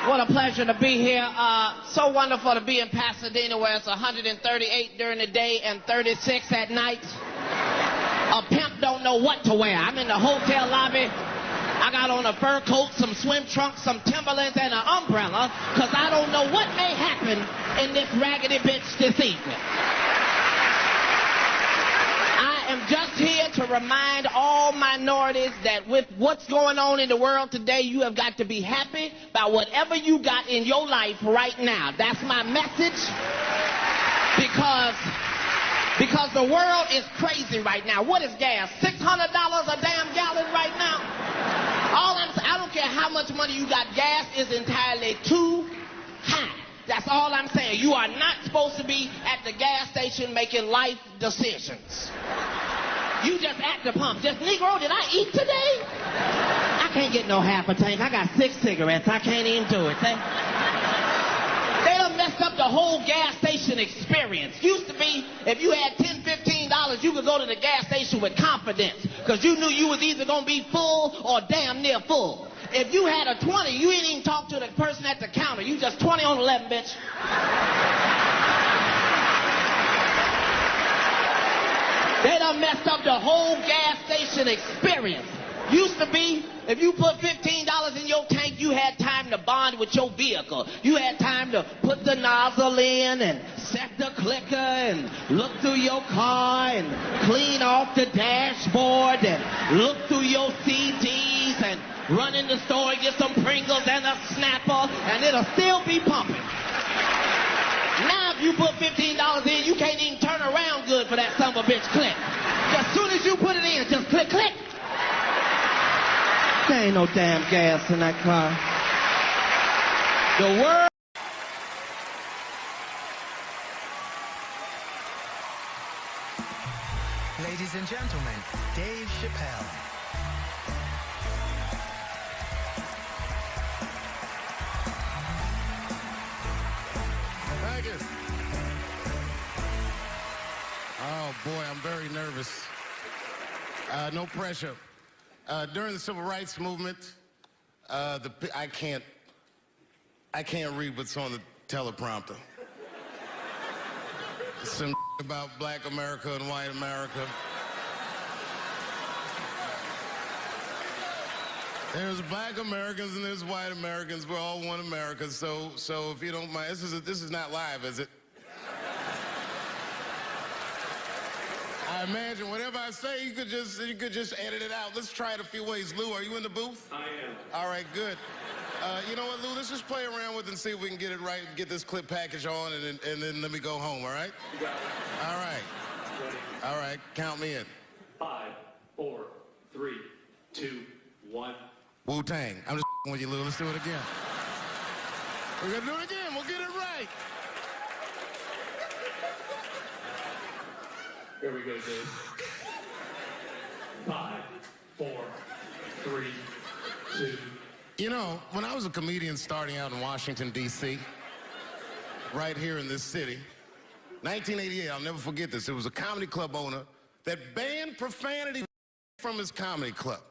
What a pleasure to be here. So wonderful to be in Pasadena where it's 138 during the day and 36 at night. A pimp don't know what to wear. I'm in the hotel lobby. I got on a fur coat, some swim trunks, some Timberlands, and an umbrella because I don't know what may happen in this raggedy bitch this evening. I am just here to remind all minorities that with what's going on in the world today, you have got to be happy about whatever you got in your life right now. That's my message because the world is crazy right now. What is gas? $600 a damn gallon right now? I don't care how much money you got, gas is entirely too high. That's all I'm saying. You are not supposed to be at the gas station making life decisions. You just at the pump. Just, Negro, did I eat today? I can't get no half a tank. I got 6 cigarettes. I can't even do it. They done messed up the whole gas station experience. Used to be, if you had $10, $15, you could go to the gas station with confidence because you knew you was either going to be full or damn near full. If you had a 20, you ain't even talk to the person at the counter. You just 20 on 11, bitch. They done messed up the whole gas station experience. Used to be, if you put $15 in your tank, you had time to bond with your vehicle. You had time to put the nozzle in and set the clicker and look through your car and clean off the dashboard and look through your CDs and run in the store and get some Pringles and a Snapper, and it'll still be pumping. Now if you put $15 in, you can't even turn around good for that son of a bitch click. As soon as you put it in, just click, click. There ain't no damn gas in that car. The world... Ladies and gentlemen, Dave Chapelle. Thank you. Oh boy, I'm very nervous. No pressure. During the civil rights movement, I can't read what's on the teleprompter. Some about black America and white America. There's black Americans and there's white Americans. We're all one America. So if you don't mind, this is not live, is it? I imagine whatever I say, you could just edit it out. Let's try it a few ways. Lou, are you in the booth? I am. All right, good. You know what, Lou? Let's just play around with it and see if we can get it right and get this clip package on, and then let me go home. All right? You got it. All right. Ready? All right. Count me in. 5, 4, 3, 2, 1. Wu-Tang. I'm just with you, Lou. Let's do it again. We're gonna do it again. We'll get it right. Here we go, Dave. 5, 4, 3, 2. You know, when I was a comedian starting out in Washington, D.C., right here in this city, 1988, I'll never forget this. It was a comedy club owner that banned profanity from his comedy club.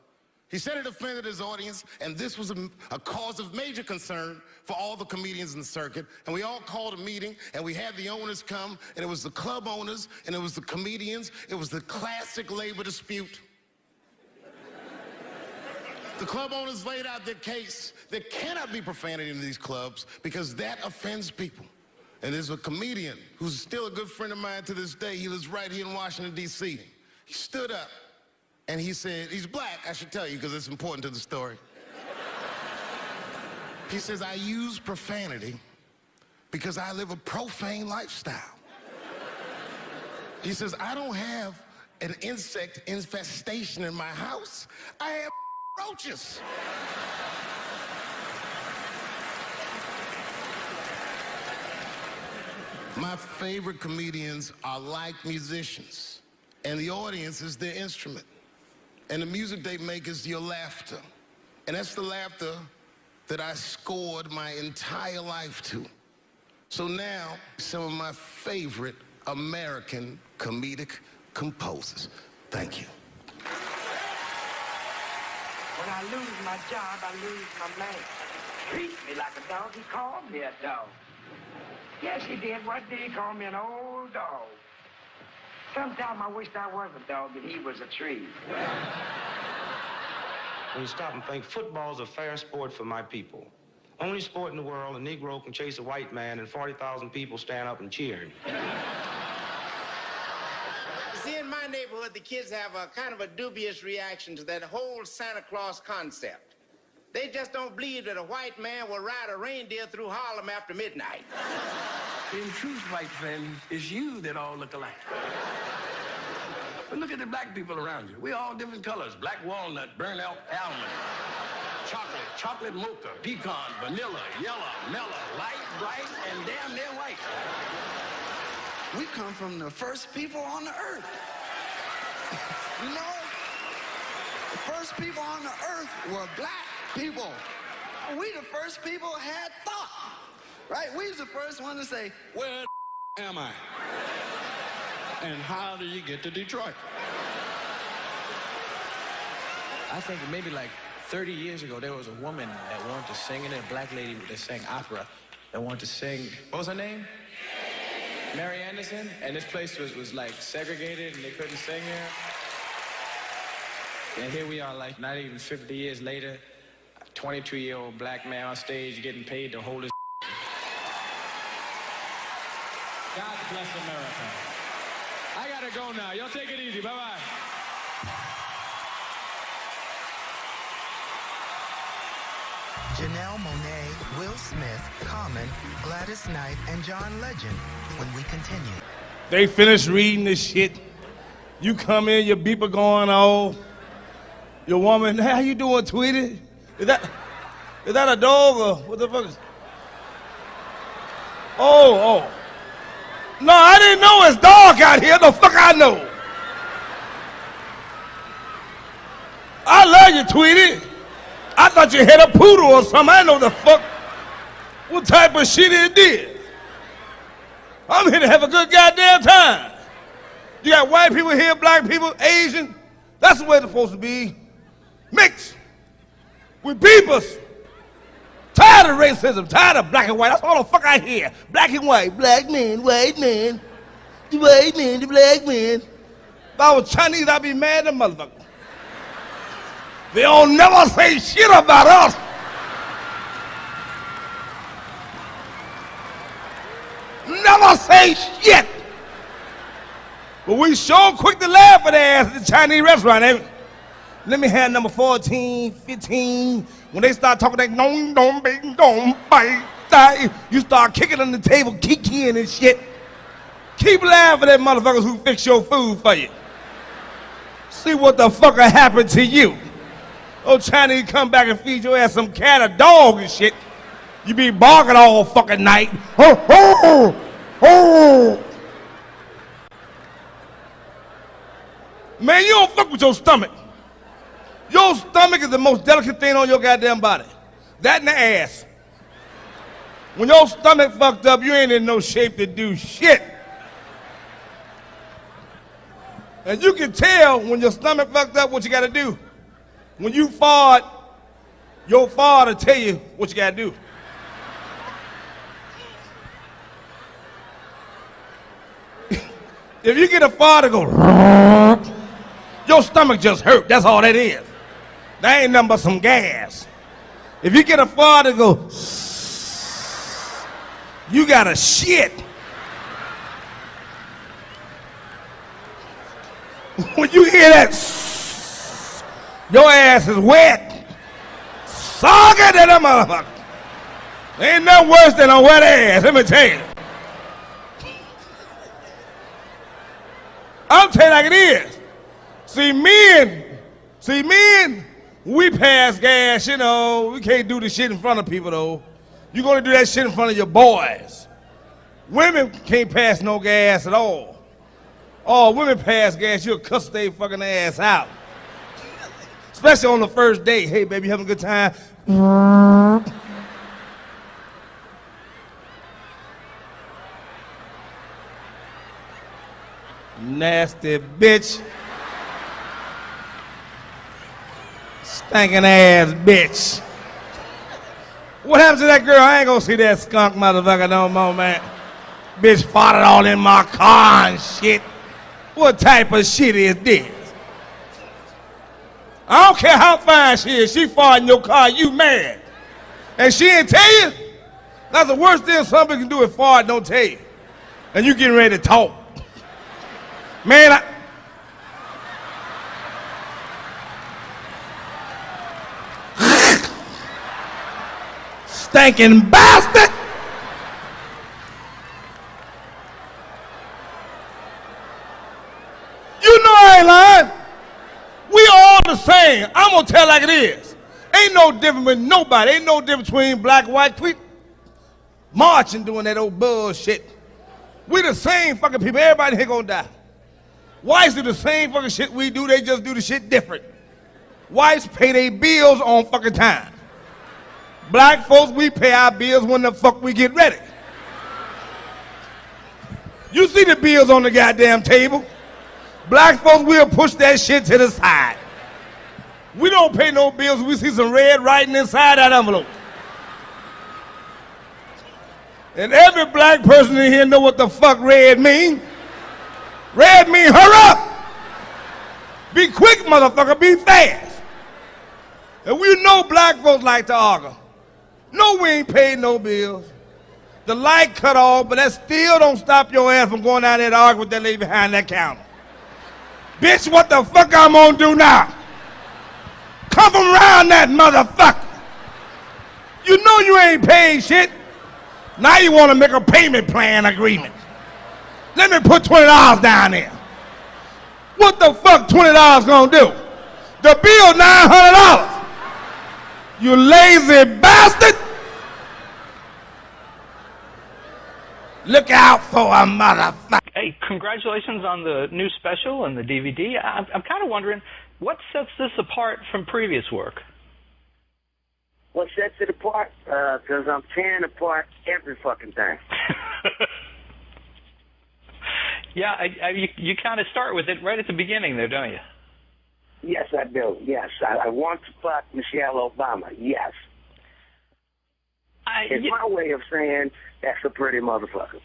He said it offended his audience, and this was a cause of major concern for all the comedians in the circuit. And we all called a meeting, and we had the owners come, and it was the club owners, and it was the comedians. It was the classic labor dispute. The club owners laid out their case. There cannot be profanity in these clubs because that offends people. And there's a comedian who's still a good friend of mine to this day. He lives right here in Washington, D.C. He stood up and he said, he's black, I should tell you, because it's important to the story. He says, I use profanity because I live a profane lifestyle. He says, I don't have an insect infestation in my house. I have roaches. My favorite comedians are like musicians, and the audience is their instrument. And the music they make is your laughter. And that's the laughter that I scored my entire life to. So now, some of my favorite American comedic composers. Thank you. When I lose my job, I lose my man. treat me like a dog. He called me a dog. Yes, he did. What did he call me? An old dog. Sometimes I wished I was a dog and he was a tree. When you stop and think, football's a fair sport for my people. Only sport in the world a Negro can chase a white man and 40,000 people stand up and cheer him. See, in my neighborhood, the kids have a kind of a dubious reaction to that whole Santa Claus concept. They just don't believe that a white man will ride a reindeer through Harlem after midnight. In truth, white friend, it's you that all look alike. But look at the black people around you. We're all different colors. Black walnut, burnt almond, chocolate mocha, pecan, vanilla, yellow, mellow, light, bright, and damn near white. We come from the first people on the earth. You know, the first people on the earth were black people. We the first people had thought, right? We was the first one to say, where am I? And how do you get to Detroit? I think maybe like 30 years ago, there was a woman that wanted to sing, and a black lady that sang opera that wanted to sing. What was her name? Mary Anderson. And this place was like segregated, and they couldn't sing here. And here we are, like not even 50 years later, a 22-year-old black man on stage getting paid to hold his. God bless America. I gotta go now. Y'all take it easy. Bye-bye. Janelle Monáe, Will Smith, Common, Gladys Knight, and John Legend when we continue. They finished reading this shit. You come in, your beeper going off. Your woman, hey, how you doing, Tweety? Is that a dog or what the fuck is? Oh. No, I didn't know it's dark out here. The fuck I know. I love you, Tweety. I thought you had a poodle or something. I know the fuck what type of shit it is. I'm here to have a good goddamn time. You got white people here, black people, Asian. That's the way it's supposed to be. Mixed with peoples. Tired of racism, tired of black and white. That's all the fuck I hear. Black and white, black man, white man. The white man, the black man. If I was Chinese, I'd be mad at motherfucker. They don't never say shit about us. Never say shit. But we sure quick to laugh at their ass at the Chinese restaurant, ain't we? Let me have number 14, 15. When they start talking that dong, bing, dong, bite, die, you start kicking on the table, kicking and shit. Keep laughing at motherfuckers who fix your food for you. See what the fuck happened to you. Oh, Chinese come back and feed your ass some cat or dog and shit. You be barking all fucking night. Ho, ho, ho. Man, you don't fuck with your stomach. Your stomach is the most delicate thing on your goddamn body. That and the ass. When your stomach fucked up, you ain't in no shape to do shit. And you can tell when your stomach fucked up what you gotta do. When you fart, your fart will tell you what you gotta do. If you get a fart to go, your stomach just hurt. That's all that is. That ain't nothing but some gas. If you get a fart to go, you got a shit. When you hear that, your ass is wet. Suck it to the motherfucker. Ain't nothing worse than a wet ass, let me tell you. I'll tell you like it is. See, men, we pass gas, you know. We can't do the shit in front of people, though. You're gonna do that shit in front of your boys. Women can't pass no gas at all. Oh, women pass gas, you'll cuss their fucking ass out. Especially on the first date. Hey, baby, you having a good time? Nasty bitch. Stinking ass bitch. What happens to that girl? I ain't gonna see that skunk motherfucker no more, man. Bitch farted all in my car and shit. What type of shit is this? I don't care how fine she is. She farted in your car, you mad. And she didn't tell you? That's the worst thing somebody can do is fart, don't tell you. And you getting ready to talk. Man, stinking bastard! You know I ain't lying. We all the same. I'm gonna tell like it is. Ain't no difference with nobody. Ain't no difference between black, white, tweet, marching doing that old bullshit. We the same fucking people. Everybody here gonna die. Whites do the same fucking shit we do. They just do the shit different. Whites pay their bills on fucking time. Black folks, we pay our bills when the fuck we get ready. You see the bills on the goddamn table. Black folks, we'll push that shit to the side. We don't pay no bills. We see some red writing inside that envelope. And every black person in here know what the fuck red mean. Red mean hurry up. Be quick, motherfucker, be fast. And we know black folks like to argue. No, we ain't paid no bills. The light cut off, but that still don't stop your ass from going down there to argue with that lady behind that counter. Bitch, what the fuck I'm gonna do now? Come from around that motherfucker. You know you ain't paid shit. Now you want to make a payment plan agreement. Let me put $20 down there. What the fuck $20 gonna do? The bill $900. You lazy bastard. Look out for a motherfucker. Hey, congratulations on the new special and the DVD. I'm kind of wondering, what sets this apart from previous work? What sets it apart? Because I'm tearing apart every fucking thing. Yeah, you kind of start with it right at the beginning there, don't you? Yes, I do. Yes, I want to fuck Michelle Obama. Yes. It's my way of saying that's a pretty motherfucker.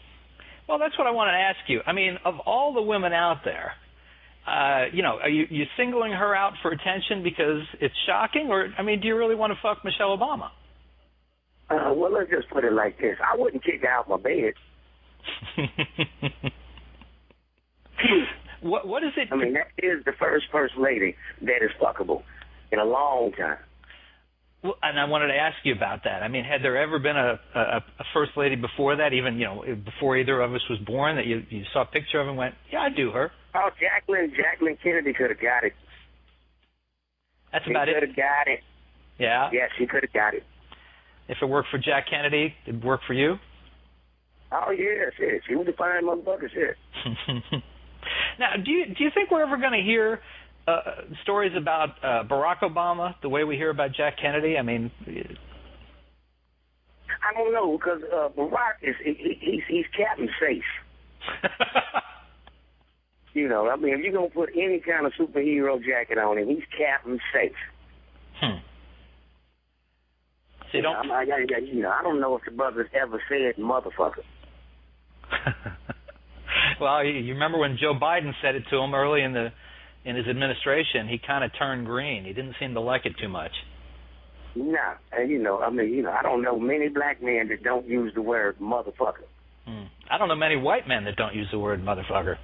Well, that's what I wanted to ask you. I mean, of all the women out there, you know, are you singling her out for attention because it's shocking, or I mean, do you really want to fuck Michelle Obama? Well, let's just put it like this: I wouldn't kick her out my bed. What is it? I mean, that is the first lady that is fuckable in a long time. Well, and I wanted to ask you about that. I mean, had there ever been a first lady before that, even, you know, before either of us was born, that you saw a picture of and went, yeah, I'd do her? Oh, Jacqueline Kennedy could have got it. That's about it? She could have got it. Yeah? Yeah, she could have got it. If it worked for Jack Kennedy, it'd work for you? Oh, yeah, shit. She was a fine motherfucker, shit. Now, do you think we're ever going to hear stories about Barack Obama the way we hear about Jack Kennedy? I mean, I don't know, because Barack he's Captain Safe. You know, I mean, if you're gonna put any kind of superhero jacket on him, he's Captain Safe. So you don't. I don't know if the brother's ever said motherfucker. Well, you remember when Joe Biden said it to him early in his administration, he kind of turned green. He didn't seem to like it too much. Nah, and I don't know many black men that don't use the word motherfucker. I don't know many white men that don't use the word motherfucker.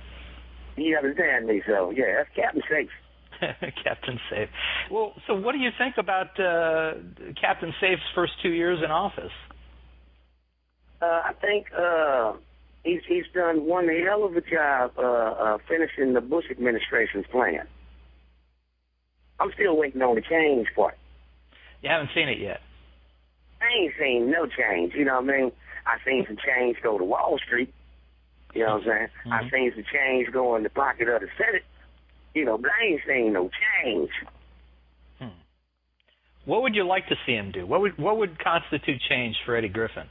You understand me? So yeah, that's Captain Safe. Captain Safe. Well, so what do you think about Captain Safe's first 2 years in office? I think he's done one hell of a job finishing the Bush administration's plan. I'm still waiting on the change part. You haven't seen it yet? I ain't seen no change, you know what I mean? I seen some change go to Wall Street, you know what I'm saying? I seen some change go in the pocket of the Senate, you know, but I ain't seen no change. What would you like to see him do? What would constitute change for Eddie Griffin?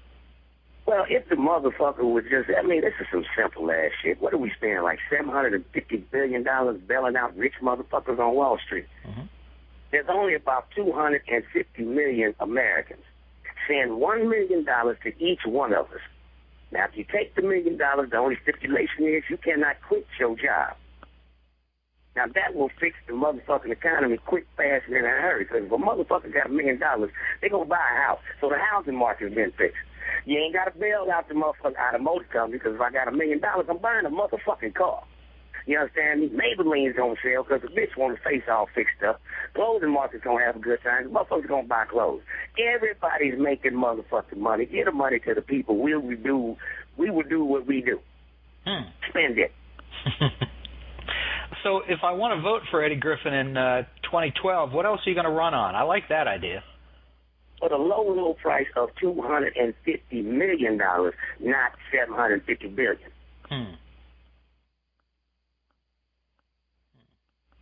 Well, if the motherfucker would just, I mean, this is some simple ass shit. What are we spending, like $750 billion bailing out rich motherfuckers on Wall Street? There's only about 250 million Americans. send $1 million to each one of us. Now, if you take the $1 million, the only stipulation is you cannot quit your job. Now, that will fix the motherfucking economy quick, fast, and in a hurry. Because if a motherfucker got $1 million, they're going to buy a house. So the housing market has been fixed. You ain't got to bail out the motherfucking automotive company because if I got $1 million, I'm buying a motherfucking car. You understand me? Maybelline's going to sell because the bitch want her face all fixed up. Clothing market's going to have a good time. The motherfuckers going to buy clothes. Everybody's making motherfucking money. Get the money to the people. We will do what we do. Spend it. So if I want to vote for Eddie Griffin in 2012, what else are you going to run on? I like that idea. For the low price of $250 million, not $750 billion.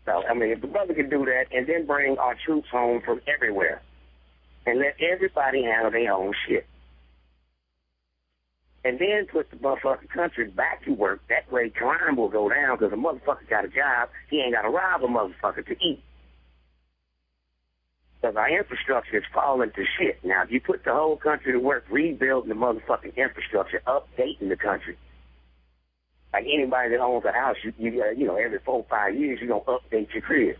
So, I mean, if the brother can do that and then bring our troops home from everywhere and let everybody handle their own shit. And then put the motherfucking country back to work. That way crime will go down because a motherfucker got a job. He ain't got to rob a motherfucker to eat. Because our infrastructure is falling to shit. Now, if you put the whole country to work rebuilding the motherfucking infrastructure, updating the country, like anybody that owns a house, you know, every 4 or 5 years, you're going to update your crib.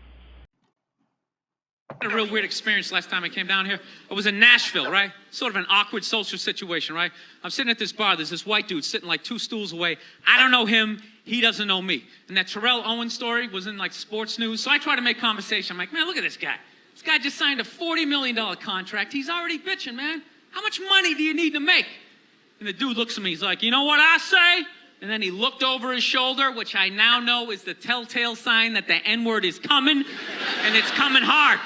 I had a real weird experience last time I came down here. I was in Nashville, right? Sort of an awkward social situation, right? I'm sitting at this bar. There's this white dude sitting like 2 stools away. I don't know him. He doesn't know me. And that Terrell Owens story was in like sports news. So I try to make conversation. I'm like, man, look at this guy. This guy just signed a $40 million contract. He's already bitching, man. How much money do you need to make? And the dude looks at me. He's like, you know what I say? And then he looked over his shoulder, which I now know is the telltale sign that the N-word is coming, and it's coming hard.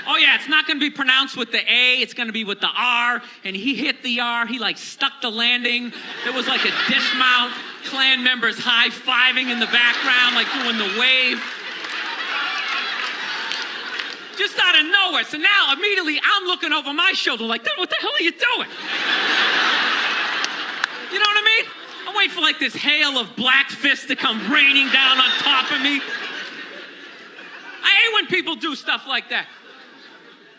Oh, yeah, it's not going to be pronounced with the A. It's going to be with the R. And he hit the R. He, like, stuck the landing. There was, like, a dismount. Klan members high-fiving in the background, like, doing the wave. Just out of nowhere. So now, immediately, I'm looking over my shoulder like, dude, what the hell are you doing? You know what I mean? I'm waiting for, like, this hail of black fists to come raining down on top of me. I hate when people do stuff like that.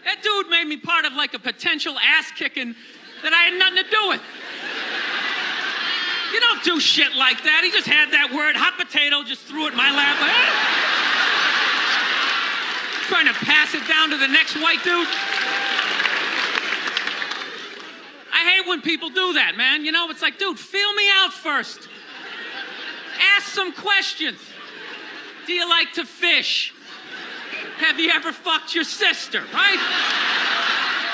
That dude made me part of, like, a potential ass-kicking that I had nothing to do with. You don't do shit like that. He just had that word, hot potato, just threw it in my lap. Like, trying to pass it down to the next white dude. I hate when people do that, man. You know, it's like, dude, feel me out first. Ask some questions. Do you like to fish? Have you ever fucked your sister, right?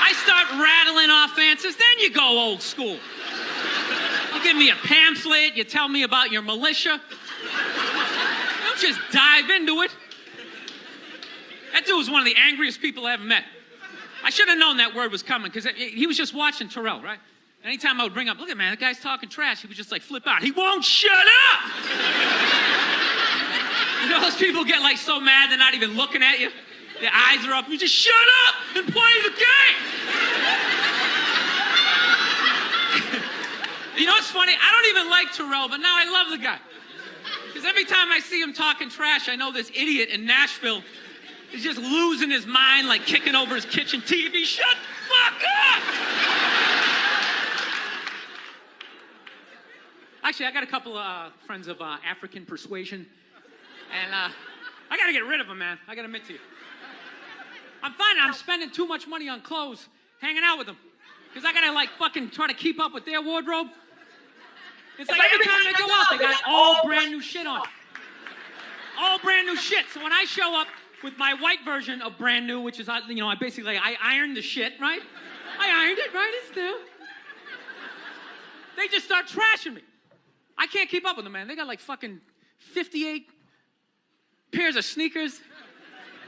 I start rattling off answers, then you go old school. You give me a pamphlet, you tell me about your militia. Don't just dive into it. That dude was one of the angriest people I ever met. I should have known that word was coming, because he was just watching Terrell, right? Anytime I would bring up, look at man, that guy's talking trash, he would just like flip out. He won't shut up! You know those people get like so mad they're not even looking at you? Their eyes are up. You just shut up and play the game! You know what's funny? I don't even like Terrell, but now I love the guy. Because every time I see him talking trash, I know this idiot in Nashville is just losing his mind, like kicking over his kitchen TV. Shut the fuck up! Actually, I got a couple of friends of African persuasion, and I got to get rid of them, man. I got to admit to you. I'm finding I'm spending too much money on clothes hanging out with them, because I got to, like, fucking try to keep up with their wardrobe. It's like every time they go out, they got all brand new shit on. All brand new shit. So when I show up with my white version of brand new, which is, you know, I basically, I ironed the shit, right? I ironed it, right? It's new. They just start trashing me. I can't keep up with them, man. They got like fucking 58 pairs of sneakers.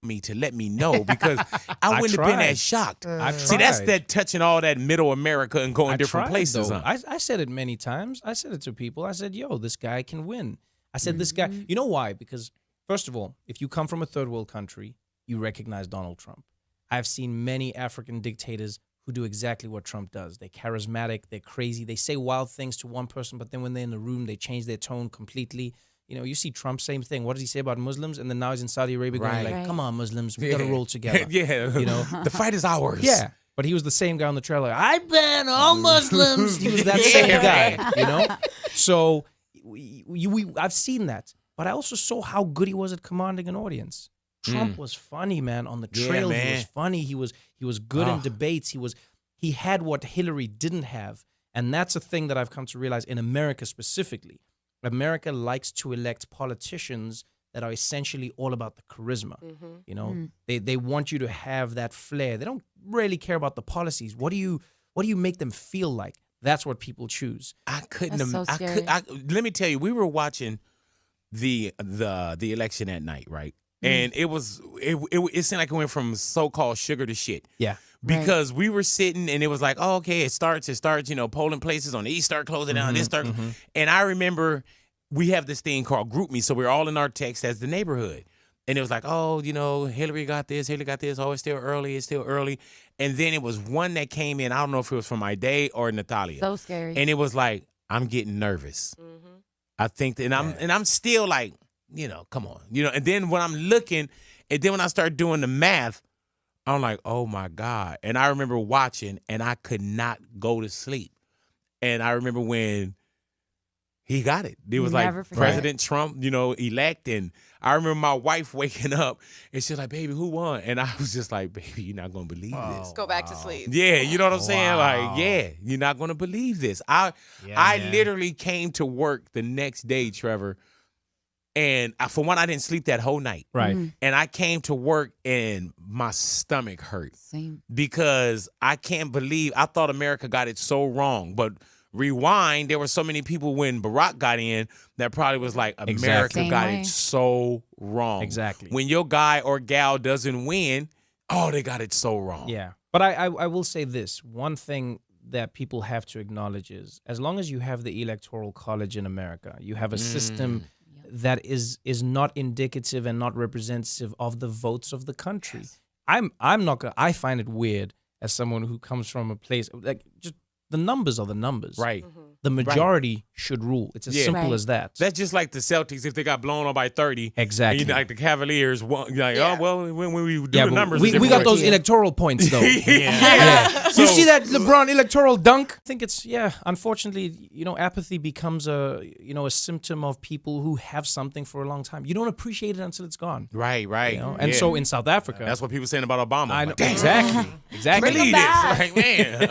Me to let me know, because I wouldn't have been as shocked. See, that's that touching all that middle America and going different places. Huh? I said it many times. I said it to people. I said, yo, this guy can win. I said, this guy, you know why? Because first of all, if you come from a third world country, you recognize Donald Trump. I've seen many African dictators who do exactly what Trump does. They're charismatic, they're crazy, they say wild things to one person, but then when they're in the room, they change their tone completely. You know, you see Trump, same thing. What does he say about Muslims? And then now he's in Saudi Arabia going like, come on, Muslims, we got to roll together. Yeah, you know, the fight is ours. Yeah, But he was the same guy on the trailer. I ban all Muslims. He was that same guy, you know? So I've seen that. But I also saw how good he was at commanding an audience. Trump was funny, man. On the trail, he was funny. He was good in debates. He had what Hillary didn't have. And that's a thing that I've come to realize in America specifically. America likes to elect politicians that are essentially all about the charisma. You know, they want you to have that flair. They don't really care about the policies. What do you make them feel like? That's what people choose. I couldn't. That's so scary. Let me tell you, we were watching the election at night, right? And it seemed like it went from so-called sugar to shit. Yeah. Because we were sitting and it was like, oh, okay, it starts, you know, polling places on the east start closing down, this start. And I remember we have this thing called Group Me. So we're all in our text as the neighborhood. And it was like, oh, you know, Hillary got this. Oh, it's still early. And then it was one that came in. I don't know if it was from Ida or Natalia. So scary. And it was like, I'm getting nervous. I think that, and I'm still like, you know, come on. You know, and then when I'm looking, and then when I start doing the math, I'm like, oh my God. And I remember watching and I could not go to sleep. And I remember when he got it. It was like President Trump, you know, elect. And I remember my wife waking up and she's like, baby, who won? And I was just like, baby, you're not going to believe this. Just go back to sleep. Yeah, you know what I'm saying? Like, yeah, you're not going to believe this. I literally came to work the next day, Trevor. And for one, I didn't sleep that whole night. Right. And I came to work and my stomach hurt. Same. Because I can't believe, I thought America got it so wrong. But rewind, there were so many people when Barack got in that probably was like, America got it so wrong. Exactly. When your guy or gal doesn't win, oh, they got it so wrong. Yeah. But I will say this. One thing that people have to acknowledge is, as long as you have the Electoral College in America, you have a system that is not indicative and not representative of the votes of the country. I'm not gonna. I find it weird as someone who comes from a place like just the numbers are the numbers. Right. The majority should rule. It's as simple as that. That's just like the Celtics if they got blown on by 30. Exactly. And like the Cavaliers, you're like, oh, well, when we do the numbers. We got those electoral points, though. So, you see that LeBron electoral dunk? I think it's, unfortunately, you know, apathy becomes a symptom of people who have something for a long time. You don't appreciate it until it's gone. Right. You know? And so in South Africa. That's what people saying about Obama. I know. Like, Exactly. Believe this. Like, man.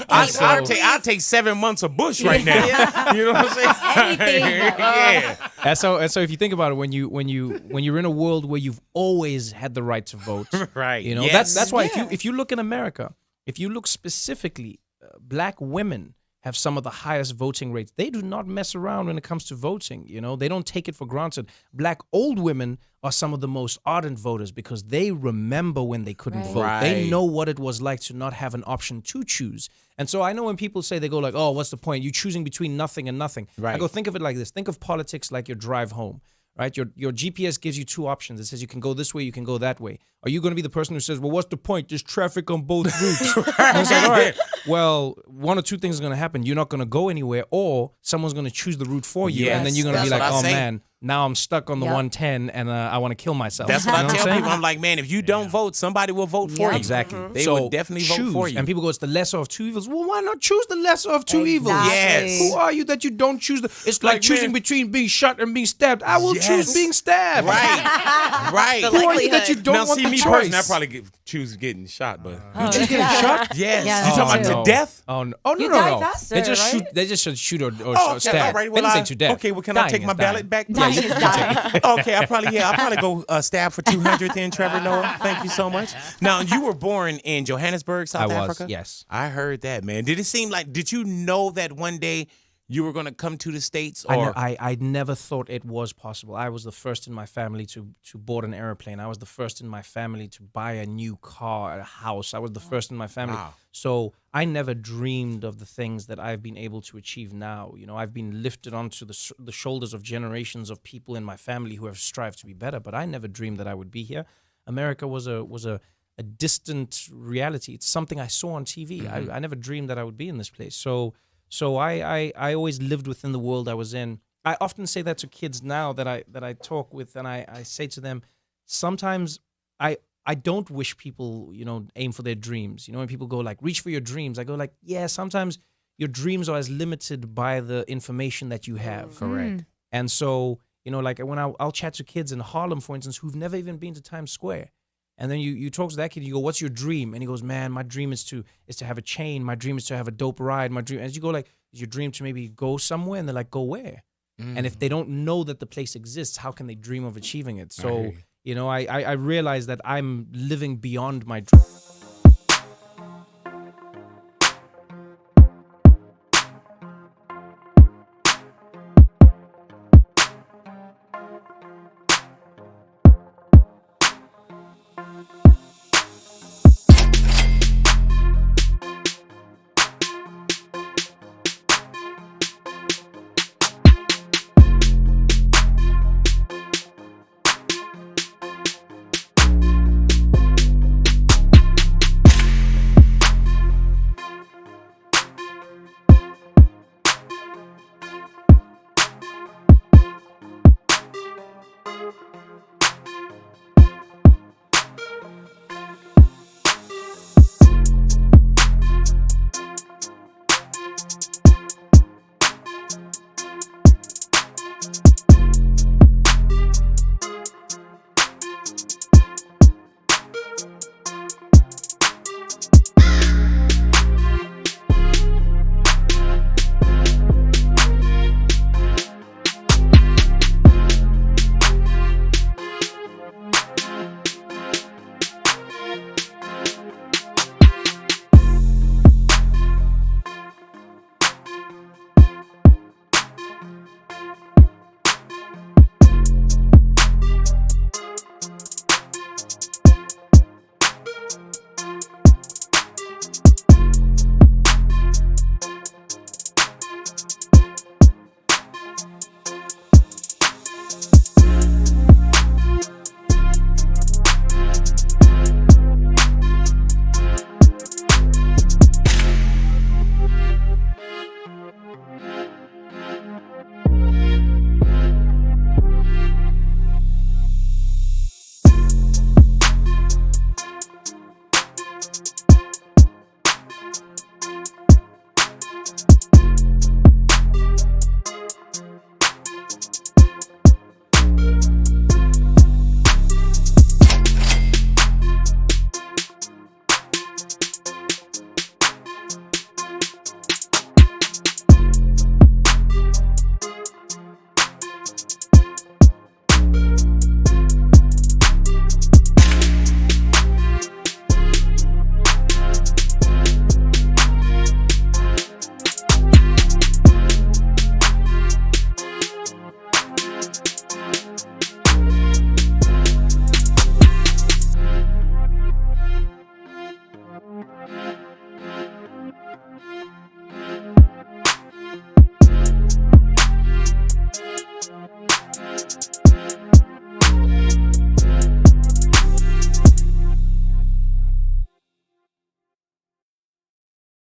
I'll take 7 months of Bush right now. You know what I'm saying? And so if you think about it, when you're in a world where you've always had the right to vote, right? You know, that's why if you look in America, if you look specifically, black women have some of the highest voting rates. They do not mess around when it comes to voting. You know, they don't take it for granted. Black old women are some of the most ardent voters because they remember when they couldn't vote. Right. They know what it was like to not have an option to choose. And so I know when people say, they go like, oh, what's the point? You're choosing between nothing and nothing. Right. I go, think of it like this. Think of politics like your drive home. Right, your GPS gives you two options. It says you can go this way, you can go that way. Are you going to be the person who says, "Well, what's the point? There's traffic on both routes." And it's like, all right, well, one or two things are going to happen. You're not going to go anywhere, or someone's going to choose the route for you, and then you're going to be like, "Oh man, now I'm stuck on the 110, and I want to kill myself." That's what I tell people. I'm like, man, if you don't vote, somebody will vote for you. Exactly. They would definitely vote for you. And people go, "It's the lesser of two evils." Well, why not choose the lesser of two evils? Yes. Who are you that you don't choose the? It's like choosing between being shot and being stabbed. I will choose being stabbed. Right. Who are you that you don't want the choice? Personally, I probably choose getting shot, but you choose getting shot? Yes. You talking about to death? Oh no! You die faster, They just right? shoot. They just shoot or stab. All right. Well, they didn't say to death. Okay. Well, can Dying I take is my dying. ballot back? Dying is dying. Okay. I'll probably go stab for 200 then, Trevor Noah. Thank you so much. Now, you were born in Johannesburg, South Africa? Yes. I heard that, man. Did you know that one day you were going to come to the States? Or I never thought it was possible. I was the first in my family to board an airplane. I was the first in my family to buy a new car, a house. I was the first in my family. Wow. So I never dreamed of the things that I've been able to achieve now. You know, I've been lifted onto the shoulders of generations of people in my family who have strived to be better, but I never dreamed that I would be here. America was a distant reality. It's something I saw on TV. Mm-hmm. I never dreamed that I would be in this place. So I always lived within the world I was in. I often say that to kids now that I talk with, and I say to them, sometimes I I don't wish people, aim for their dreams. When people go like, reach for your dreams, I go like, yeah, sometimes your dreams are as limited by the information that you have. Correct. And so, like when I'll chat to kids in Harlem, for instance, who've never even been to Times Square. And then you talk to that kid, you go, what's your dream? And he goes, man, my dream is to have a chain. My dream is to have a dope ride. My dream, as you go like, is your dream to maybe go somewhere? And they're like, go where? And if they don't know that the place exists, how can they dream of achieving it? So, I realize that I'm living beyond my dream.